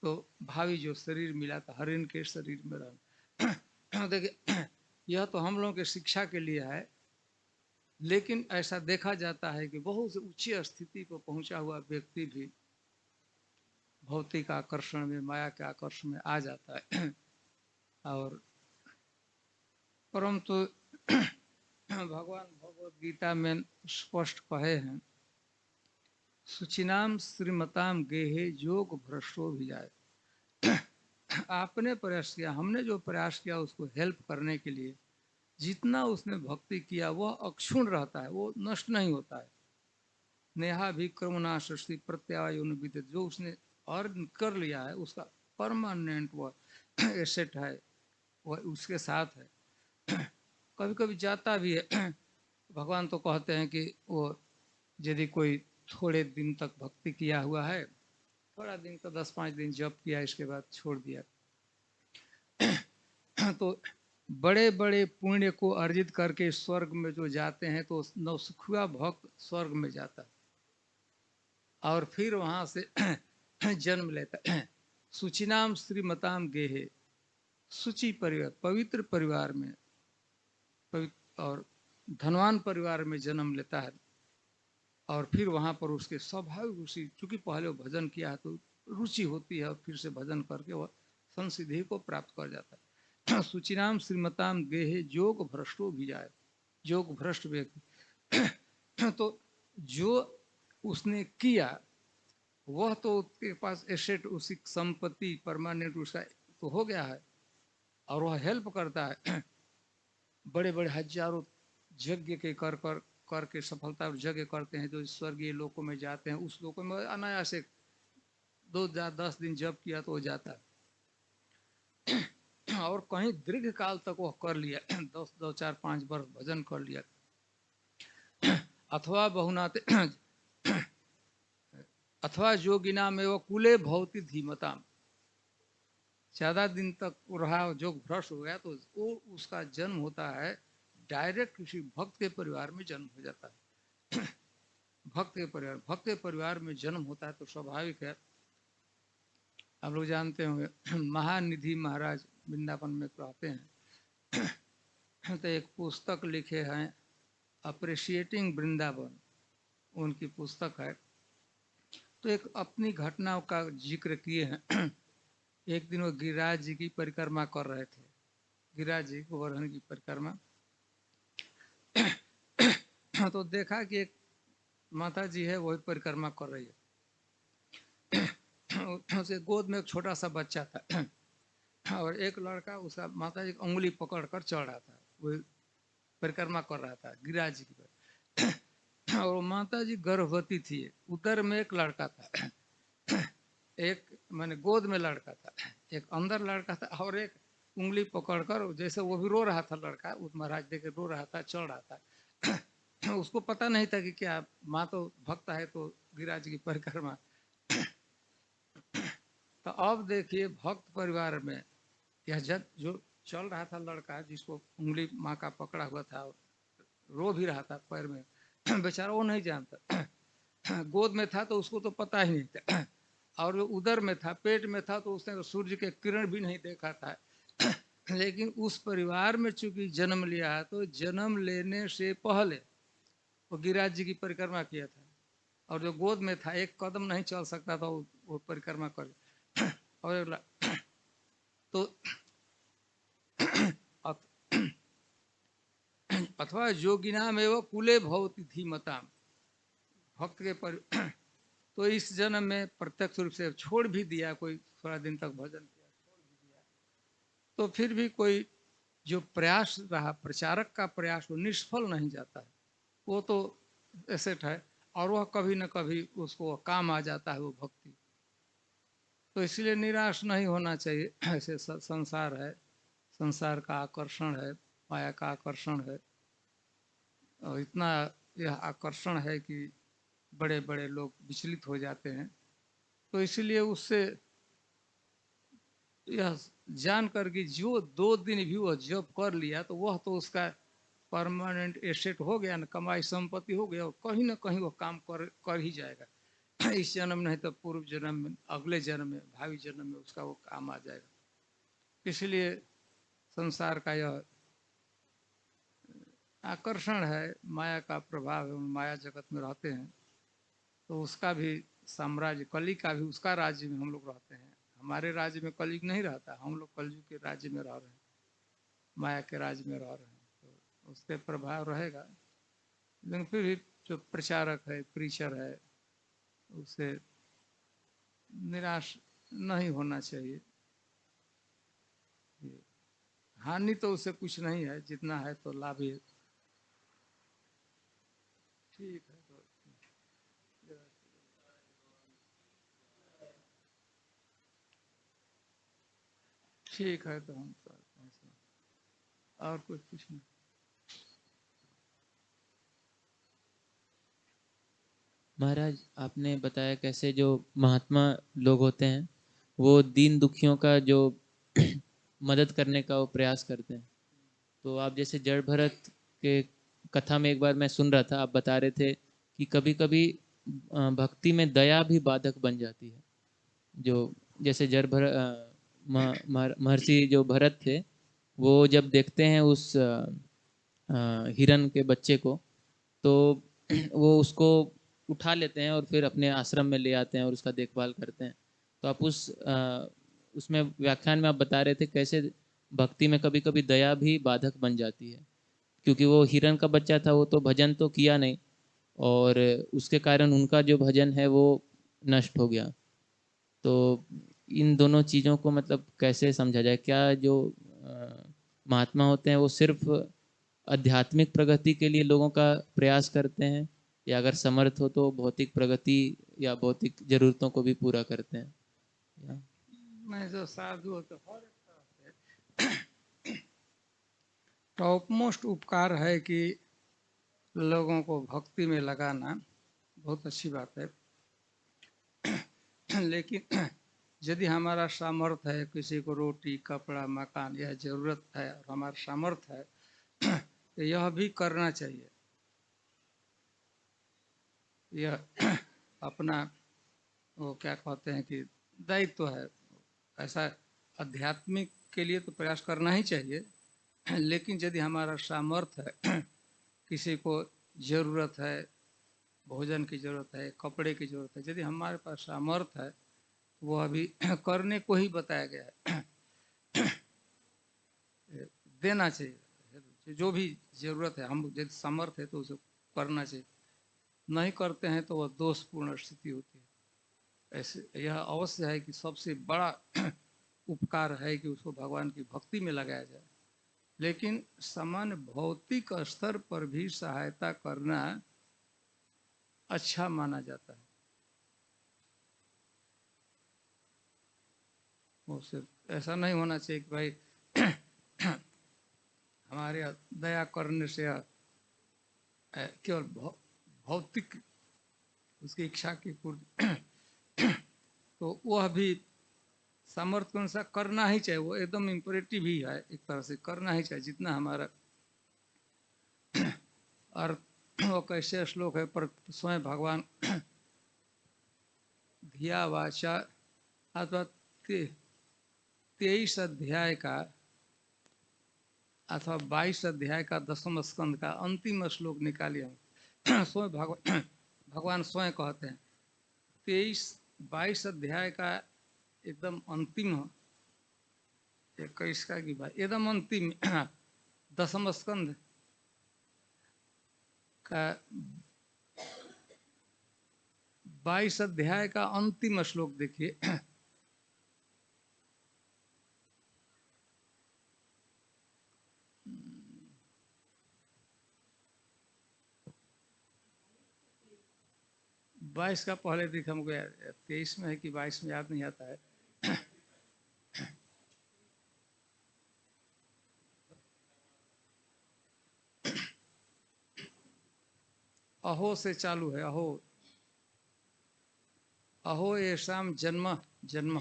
तो भावी जो शरीर मिला था हरिण के शरीर में रह देखिए, यह तो हम लोगों की शिक्षा के लिए है, लेकिन ऐसा देखा जाता है कि बहुत से ऊंची स्थिति को पहुंचा हुआ व्यक्ति भी भौतिक आकर्षण में, माया के आकर्षण में आ जाता है। और परंतु भगवान भगवत गीता में स्पष्ट कहे हैं, सुचिनाम श्रीमताम गेहे जोग भ्रष्टो भी जाए। आपने प्रयास किया, हमने जो प्रयास किया उसको हेल्प करने के लिए, जितना उसने भक्ति किया वह अक्षुण रहता है, वो नष्ट नहीं होता है। नेहा भी क्रमना सृष्टि प्रत्यायुन विदित, जो उसने अर्न कर लिया है उसका परमानेंट वह एसेट है, वह उसके साथ है। कभी कभी जाता भी है। भगवान तो कहते हैं कि वो यदि कोई थोड़े दिन तक भक्ति किया हुआ है, थोड़ा दिन का 10-5 दिन जप किया, इसके बाद छोड़ दिया, तो बड़े बड़े पुण्य को अर्जित करके स्वर्ग में जो जाते हैं तो नौसुखुआ भक्त स्वर्ग में जाता है और फिर वहां से जन्म लेता है। सुचिनाम श्रीमताम गेहे, सुचि परिवार, पवित्र परिवार में, पवित्र और धनवान परिवार में जन्म लेता है, और फिर वहां पर उसके स्वाभाविक रुचि, चूंकि पहले वो भजन किया है तो रुचि होती है, और फिर से भजन करके वह संसिद्धि को प्राप्त कर जाता है। सुचिनाम श्रीमताम गेहे जोग भ्रष्टो भी जाए, जोग भ्रष्ट व्यक्ति तो जो उसने किया वह तो उसके पास एसेट, उसकी संपत्ति परमानेंट उसका तो हो गया है, और वह हेल्प करता है। बड़े बड़े हजारों यज्ञ के करके सफलता यज्ञ करते हैं, जो स्वर्गीय लोकों में जाते हैं, उस लोकों में अनायास से 2-10 दिन जप किया तो हो जाता है। और कहीं दीर्घ काल तक वह कर लिया, 2-4-5 वर्ष भजन कर लिया, अथवा बहुनाते अथवा जोगिना में वह कुले भौति धीमताम, ज्यादा दिन तक रहा, जो भ्रष्ट हो गया तो वो उसका जन्म होता है डायरेक्ट किसी भक्त के परिवार में जन्म हो जाता है। भक्त के परिवार में जन्म होता है तो स्वाभाविक है, आप लोग जानते होंगे महानिधि महाराज वृंदावन में रहते हैं, तो एक पुस्तक लिखे हैं अप्रिशिएटिंग वृंदावन, उनकी पुस्तक है। तो एक अपनी घटनाओं का जिक्र किए हैं। एक दिन वो गिरिराज जी की परिक्रमा कर रहे थे, गिरिराज जी गोवर्धन की परिक्रमा। तो देखा कि एक माता जी है वही परिक्रमा कर रही है, उसे गोद में एक छोटा सा बच्चा था, और एक लड़का उसका माता जी की उंगली पकड़ कर चढ़ रहा था, वो परिक्रमा कर रहा था गिरिराज जी की। और माता जी गर्भवती थी, उदर में एक लड़का था, एक मैंने गोद में लड़का था, एक अंदर लड़का था, और एक उंगली पकड़कर, जैसे वो भी रो रहा था लड़का, उस महाराज देख रो रहा था, चढ़ रहा था। उसको पता नहीं था कि क्या माँ तो भक्त है तो गिरिराज की परिक्रमा। तो अब देखिए भक्त परिवार में यह जो चल रहा था लड़का, जिसको उंगली माँ का पकड़ा हुआ था, रो भी रहा था पैर में, बेचारा वो नहीं जानता, गोद में था तो उसको तो पता ही नहीं था, और वो उदर में था, पेट में था, तो उसने तो सूर्य के किरण भी नहीं देखा था। लेकिन उस परिवार में चूंकि जन्म लिया है, तो जन्म लेने से पहले वो गिरिराज जी की परिक्रमा किया था, और जो गोद में था एक कदम नहीं चल सकता था, वो परिक्रमा कर। और तो अथवा जोगिना में वो कुले भवति धीमताम, भक्त के तो इस जन्म में प्रत्यक्ष रूप से छोड़ भी दिया, कोई थोड़ा दिन तक भजन किया, छोड़ भी दिया, तो फिर भी कोई जो प्रयास रहा, प्रचारक का प्रयास, वो निष्फल नहीं जाता है, वो तो एसेट है, और वह कभी न कभी उसको काम आ जाता है वो भक्ति। तो इसलिए निराश नहीं होना चाहिए। ऐसे संसार है, संसार का आकर्षण है, माया का आकर्षण है, और इतना यह आकर्षण है कि बड़े बड़े लोग विचलित हो जाते हैं। तो इसलिए उससे यह जान कर कि जो 2 दिन भी वह जॉब कर लिया तो वह तो उसका परमानेंट एसेट हो गया ना, कमाई संपत्ति हो गया, और कहीं ना कहीं वो काम कर ही जाएगा। इस जन्म नहीं तो पूर्व जन्म में, अगले जन्म में, भावी जन्म में उसका वो काम आ जाएगा। इसलिए संसार का यह आकर्षण है, माया का प्रभाव है, माया जगत में रहते हैं तो उसका भी साम्राज्य, कली का भी उसका राज्य में हम लोग रहते हैं। हमारे राज्य में कलयुग नहीं रहता, हम लोग कलयुग के राज्य में रह रहे हैं, माया के राज्य में रह रहे हैं, तो उसके प्रभाव रहेगा। लेकिन फिर भी जो प्रचारक है, प्रीचर है, उसे निराश नहीं होना चाहिए। हानि तो उसे कुछ नहीं है, जितना है तो लाभ ही है। ठीक है, तो ठीक है, तो हम और कुछ पूछना? महाराज, आपने बताया कैसे जो महात्मा लोग होते हैं वो दीन दुखियों का जो मदद करने का वो प्रयास करते हैं। तो आप जैसे जड़ भरत के कथा में एक बार मैं सुन रहा था, आप बता रहे थे कि कभी कभी भक्ति में दया भी बाधक बन जाती है। जो जैसे महर्षि जो भरत थे, वो जब देखते हैं उस हिरन के बच्चे को, तो वो उसको उठा लेते हैं और फिर अपने आश्रम में ले आते हैं और उसका देखभाल करते हैं। तो आप उसमें व्याख्यान में आप बता रहे थे कैसे भक्ति में कभी कभी दया भी बाधक बन जाती है, क्योंकि वो हिरन का बच्चा था, वो तो भजन तो किया नहीं और उसके कारण उनका जो भजन है वो नष्ट हो गया। तो इन दोनों चीज़ों को मतलब कैसे समझा जाए? क्या जो महात्मा होते हैं वो सिर्फ आध्यात्मिक प्रगति के लिए लोगों का प्रयास करते हैं, या अगर समर्थ हो तो भौतिक प्रगति या भौतिक जरूरतों को भी पूरा करते हैं? मैं जो साधु हो तो हर एक तरह से टॉप मोस्ट उपकार है कि लोगों को भक्ति में लगाना, बहुत अच्छी बात है। लेकिन यदि हमारा सामर्थ्य है, किसी को रोटी कपड़ा मकान यह जरूरत है और हमारा सामर्थ्य है, तो यह भी करना चाहिए। यह अपना वो क्या कहते हैं कि दायित्व है। ऐसा आध्यात्मिक के लिए तो प्रयास करना ही चाहिए। लेकिन यदि हमारा सामर्थ्य है, किसी को जरूरत है, भोजन की जरूरत है, कपड़े की जरूरत है, यदि हमारे पास सामर्थ्य है, वो अभी करने को ही बताया गया है। देना चाहिए जो भी जरूरत है, हम यदि समर्थ है तो उसे करना चाहिए। नहीं करते हैं तो वह दोषपूर्ण स्थिति होती है। ऐसे यह अवश्य है कि सबसे बड़ा उपकार है कि उसको भगवान की भक्ति में लगाया जाए। लेकिन सामान्य भौतिक स्तर पर भी सहायता करना अच्छा माना जाता है। उससे ऐसा नहीं होना चाहिए कि भाई हमारे दया करने से केवल भौतिक उसकी इच्छा की पूर्ति तो वह भी सामर्थ्य के अनुसार करना ही चाहिए। वो एकदम इम्परेटिव ही है, एक तरह से करना ही चाहिए जितना हमारा। और वो कैसे श्लोक है, पर स्वयं भगवान धिया वाचा अथवा 23 अध्याय का अथवा 22 अध्याय का 10वें स्कंद का अंतिम श्लोक निकालिए हम। स्वयं भगवान स्वयं कहते हैं 23-22 अध्याय का एकदम अंतिम 21 का की बात, एकदम अंतिम 10वें स्कंद का 22 अध्याय का अंतिम श्लोक देखिए। 22 का पहले दिखा मुझे, 23 में है कि 22 में याद नहीं आता है। अहो से चालू है, अहो अहो येषाम जन्म जन्म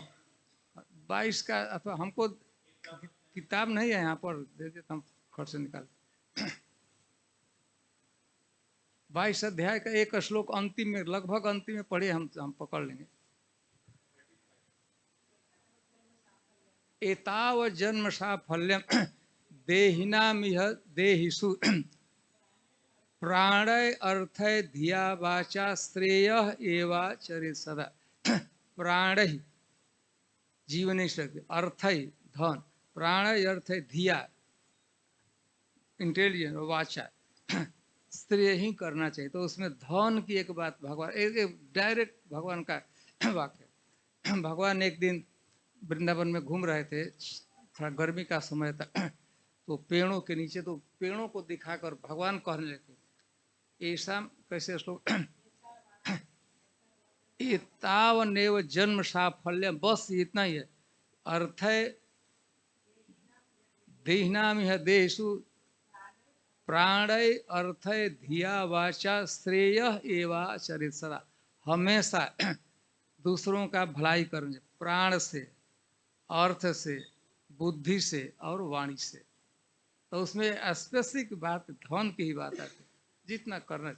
22 का, अथवा हमको किताब नहीं है यहाँ पर, दे देता हम खर्च से निकाल। 22 अध्याय का एक श्लोक अंतिम में, लगभग अंतिम में पढ़े, हम पकड़ लेंगे। एताव जन्म साफल्यम देहिनामिह देहिषु प्राणय अर्थय धिया वाचा श्रेय एवाचरित सदा। प्राण ही जीवन शक्ति, अर्थय धन, प्राणय अर्थय धिया इंटेलिजेंस, वाचा श्रेय ही करना चाहिए। तो उसमें धन की एक बात भगवान, एक डायरेक्ट भगवान का वाक्य। भगवान एक दिन वृंदावन में घूम रहे थे, थोड़ा गर्मी का समय था, तो पेड़ों के नीचे, तो पेड़ों को दिखाकर भगवान कहने लगे, ऐसा कैसे श्लोक, एतावनेव जन्म साफल्य, बस इतना ही है। अर्थ है देहिनामिह देहेषु प्राणय अर्थय धिया वाचा श्रेय एवाचरित सदा। हमेशा दूसरों का भलाई करने, प्राण से, अर्थ से, बुद्धि से और वाणी से। तो उसमें स्पेसिफिक बात धन की ही बात आती है, जितना करना।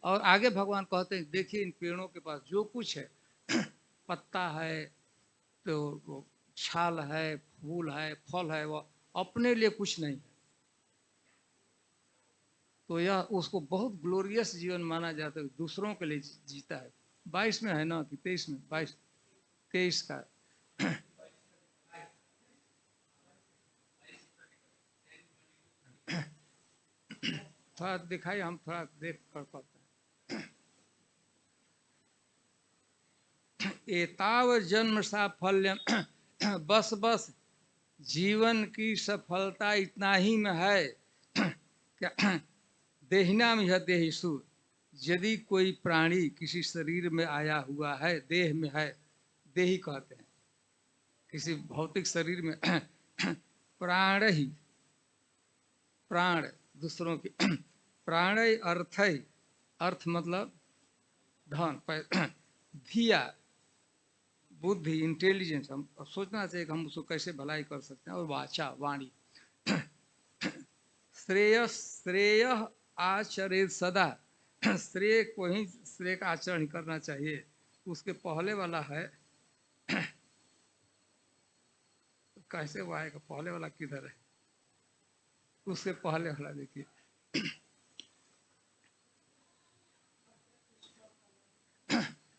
और आगे भगवान कहते हैं, देखिए इन पेड़ों के पास जो कुछ है, पत्ता है, तो छाल है, फूल है, फल है, वो अपने लिए कुछ नहीं है। तो यह उसको बहुत ग्लोरियस जीवन माना जाता है, दूसरों के लिए जीता है। 22 में है ना कि 23 में, 23 का थोड़ा दिखाई, हम थोड़ा देख कर पाते हैं। एताव जन्म साफल्यम, बस बस जीवन की सफलता इतना ही में है। क्या देहिना में है देहिषु, यदि कोई प्राणी किसी शरीर में आया हुआ है, देह में है, देही कहते हैं, किसी भौतिक शरीर में, प्राण ही, प्राण दूसरों की, प्राण अर्थ है, अर्थ मतलब धन, धिया बुद्धि, इंटेलिजेंस, हम सोचना चाहिए कि हम उसको कैसे भलाई कर सकते हैं, और वाचा वाणी, श्रेय श्रेय आचरित सदा, श्रेय को ही, श्रेय का आचरण ही करना चाहिए। उसके पहले वाला है, कैसे वो आएगा, पहले वाला किधर है, उसके पहले वाला देखिए,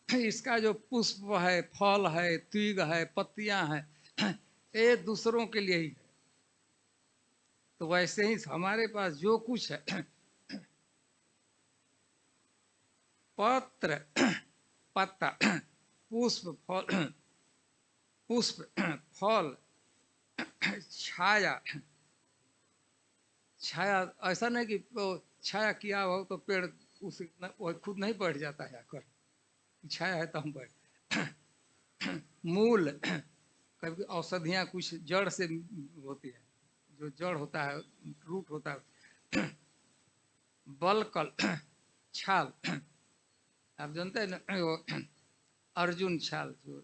इसका जो पुष्प है, फल है, तीग है, पत्तियां हैं, ये दूसरों के लिए ही है। तो वैसे ही हमारे पास जो कुछ है, पत्र, पत्ता, पुष्प, फल, पुष्प, फल, छाया, छाया, ऐसा नहीं कि वो छाया किया हो तो पेड़ उस वो खुद नहीं बैठ जाता है आकर, छाया है तो हम बैठ। मूल, कभी औषधियाँ कुछ जड़ से होती है, जो जड़ होता है, रूट होता है। बलकल, छाल, आप जानते हैं ना, वो अर्जुन छाल, जो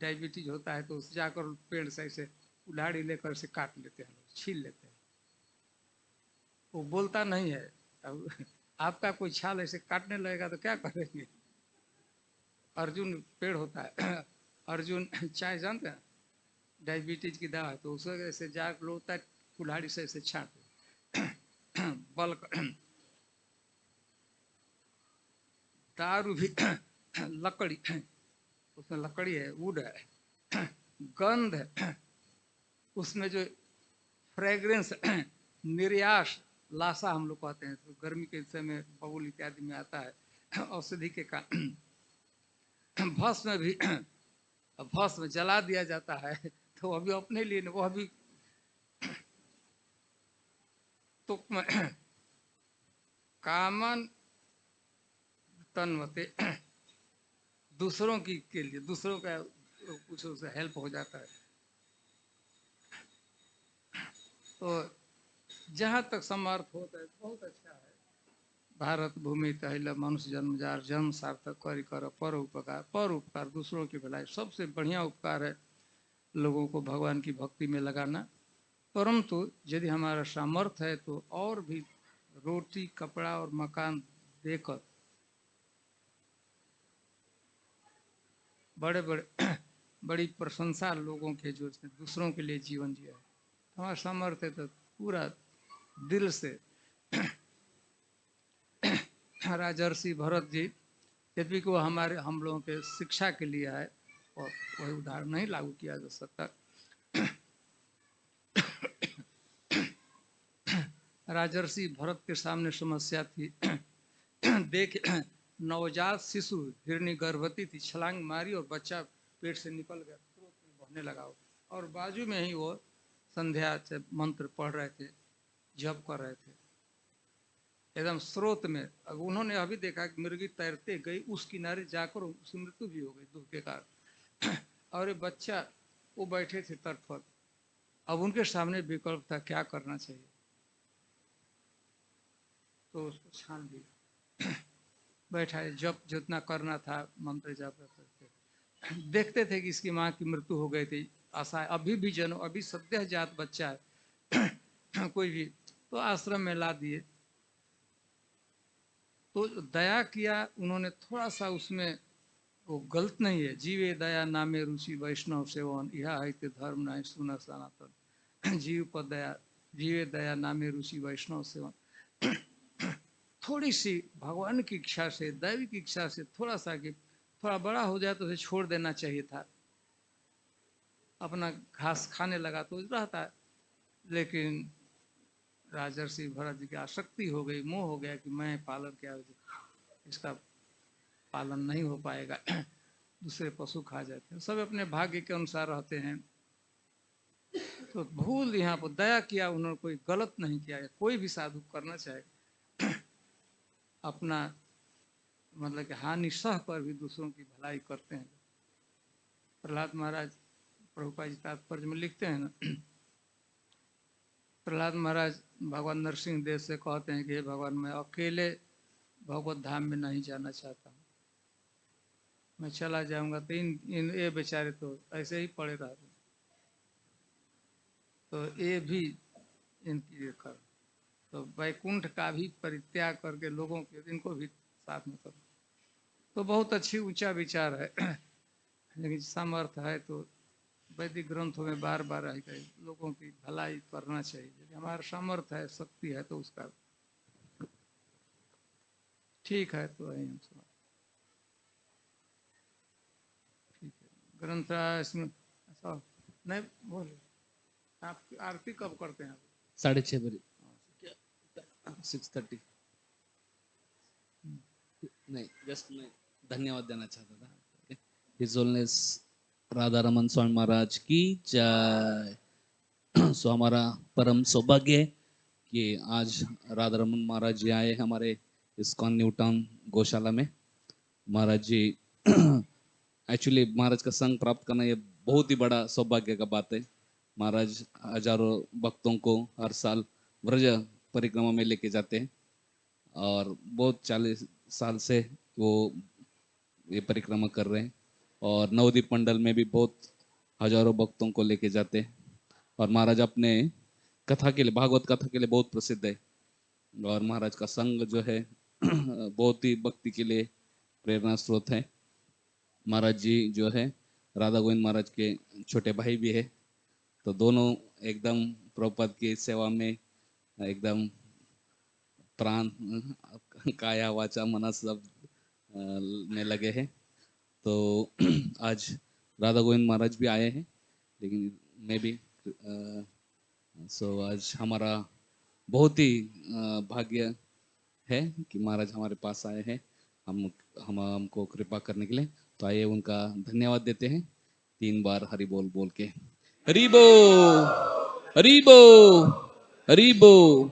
डायबिटीज होता है तो उस जाकर पेड़ से ऐसे उलाड़ी लेकर से काट लेते हैं, छील लेते हैं। वो बोलता नहीं है। अब आपका कोई छाल ऐसे काटने लगेगा तो क्या करेंगे। अर्जुन पेड़ होता है, अर्जुन चाय जानते हैं, डायबिटीज की दवा है, तो उसको ऐसे जाकर लोता है, कुल्हाड़ी से ऐसे छाट। बल, दारू भी, लकड़ी, उसमें लकड़ी है, वुड है, गंध है, उसमें जो फ्रेग्रेंस, निर्यास, लाशा हम लोग कहते हैं, तो गर्मी के समय बबुल इत्यादि में आता है, औषधि के कारण। भस्म भी, भस्म जला दिया जाता है, तो वह भी अपने लिए, वह भी तो कामन तन्वते, दूसरों की के लिए, दूसरों का कुछ उससे हेल्प हो जाता है। तो जहाँ तक समर्थ होता है बहुत अच्छा है, भारत भूमि तहिला मनुष्य जन्म जार, जन्म सार्थक करी कर पर उपकार। पर उपकार दूसरों की भलाई, सबसे बढ़िया उपकार है लोगों को भगवान की भक्ति में लगाना। परंतु यदि हमारा सामर्थ्य है तो और भी रोटी कपड़ा और मकान देकर बड़े बड़े बड़ी प्रशंसा लोगों के जो दूसरों के लिए जीवन जिया है, हमारा सामर्थ्य है तो पूरा दिल से राजर्षि भरत जी, यद्यपि वो हम लोगों के शिक्षा के लिए है और वही उदाहरण नहीं लागू किया जा सकता। राजर्षि भरत के सामने समस्या थी देख नवजात शिशु हिरणी गर्भवती थी, छलांग मारी और बच्चा पेट से निकल गया, स्रोत में बहने लगा और बाजू में ही वो संध्या से मंत्र पढ़ रहे थे, जप कर रहे थे एकदम स्रोत में। अब उन्होंने अभी देखा कि मुर्गी तैरते गई उस किनारे जाकर उसकी मृत्यु भी हो गई दुख के कारण। और ये बच्चा वो बैठे थे तट पर, अब उनके सामने विकल्प था क्या करना चाहिए, तो उसको छान दिया, बैठा है, जब जितना करना था मंत्र जप करते थे। देखते थे कि इसकी माँ की मृत्यु हो गई थी, आशा अभी भी जन्म, अभी सद्य जात बच्चा है कोई भी, तो आश्रम में ला दिए। तो दया किया उन्होंने थोड़ा सा, उसमें वो गलत नहीं है, जीवे दया नामे रुचि वैष्णव सेवन, यह है ते धर्म नहीं सुना सनातन। जीव पर दया, जीवे दया नामे रुचि वैष्णव सेवन। थोड़ी सी भगवान की इच्छा से, दैव की इच्छा से थोड़ा सा कि थोड़ा बड़ा हो जाए तो उसे छोड़ देना चाहिए था, अपना घास खाने लगा तो रहता है। लेकिन राजर्षि भरत जी की आसक्ति हो गई, मोह हो गया कि मैं पालन किया, इसका पालन नहीं हो पाएगा, दूसरे पशु खा जाते हैं, सब अपने भाग्य के अनुसार रहते हैं। तो भूल यहाँ पर दया किया उन्होंने, कोई गलत नहीं किया, कोई भी साधु करना चाहे अपना मतलब कि हानि सह कर भी दूसरों की भलाई करते हैं। प्रहलाद महाराज प्रभुपाद जी तात्पर्य में लिखते हैं ना, प्रहलाद महाराज भगवान नरसिंह देव से कहते हैं कि हे भगवान, मैं अकेले भगवत धाम में नहीं जाना चाहता हूँ, मैं चला जाऊंगा तो इन ये बेचारे तो ऐसे ही पड़े रहते, तो ये भी इनकी कर, तो वैकुंठ का भी परित्याग करके लोगों के, इनको भी साथ में करो, तो बहुत अच्छी ऊंचा विचार है। लेकिन सामर्थ्य है तो वैदिक ग्रंथों में बार बार आएगा, लोगों की भलाई करना चाहिए, यदि हमारा सामर्थ्य है, शक्ति है तो उसका ठीक है। तो वही हम सब ठीक है, ग्रंथ इसमें ऐसा नहीं बोले। आप आरती कब करते हैं? 6:30 बजे, 6:30। नहीं, जस्ट मैं धन्यवाद देना चाहता था। हिज होलनेस राधा रमन स्वामी महाराज की जय। सो हमारा परम सौभाग्य है कि आज राधा रमन महाराज जी आए हमारे इस्कॉन न्यू टाउन गौशाला में। महाराज जी एक्चुअली महाराज का संग प्राप्त करना ये बहुत ही बड़ा सौभाग्य का बात है। महाराज हजारों भक्तों को हर साल व्रज परिक्रमा में लेके जाते हैं और बहुत 40 साल से वो ये परिक्रमा कर रहे हैं और नवदीप मंडल में भी बहुत हजारों भक्तों को लेके जाते हैं। और महाराज अपने कथा के लिए, भागवत कथा के लिए बहुत प्रसिद्ध है और महाराज का संग जो है बहुत ही भक्ति के लिए प्रेरणा स्रोत है। महाराज जी जो है राधा गोविंद महाराज के छोटे भाई भी है, तो दोनों एकदम प्रभुपाद की सेवा में एकदम प्राण काया वाचा मना सब में लगे हैं। तो आज राधा गोविंद महाराज भी आए हैं, लेकिन मैं भी आज हमारा बहुत ही भाग्य है कि महाराज हमारे पास आए हैं हमको कृपा करने के लिए। तो आइए उनका धन्यवाद देते हैं 3 बार हरि बोल बोल के। हरि बोल, हरि बोल, हरि बोल।